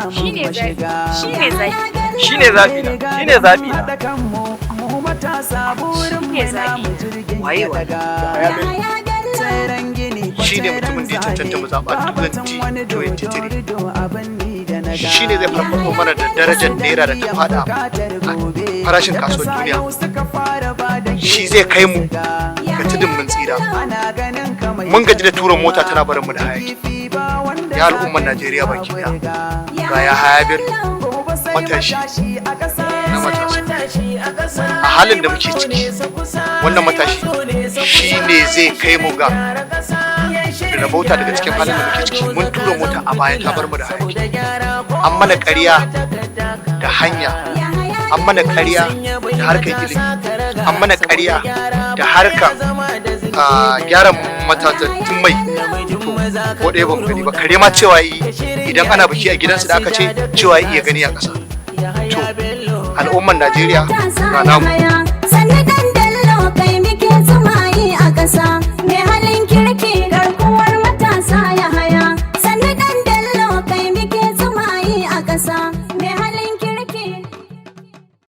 Shine zafi. Shine zafi. Shine zafi na. Shine zafi na. Shine zafi. Waye waye? Shine mutumin da ya cancanta mu zaɓa 2023. Shine zai farfaɗo mana da darajar naira da ta fada a farashin kasuwar duniya. Shi zai kai mu ga tudun mun tsira. Mun gaji da tura mota tana barin mu da hayaki. Ya al'ummar Najeriya baki daya. Ga ya hayabir matashi na matasa. A halin da muke ciki, wannan matashi shi ne zai kai mu ga rabauta daga cikin halin da muke ciki. Mun tura mota a baya ta bar mu da hayaki. An mana ƙarya da hanya, an mana ƙarya da harkar ilimi, an mana ƙarya da harkar gyara matatattun mai. Ko ɗaya ba mu gani ba, kare ma cewa yi idan ana biki a gidansu da aka ce cewa iya gani a ƙasa. To al'ummar Najeriya ga namu.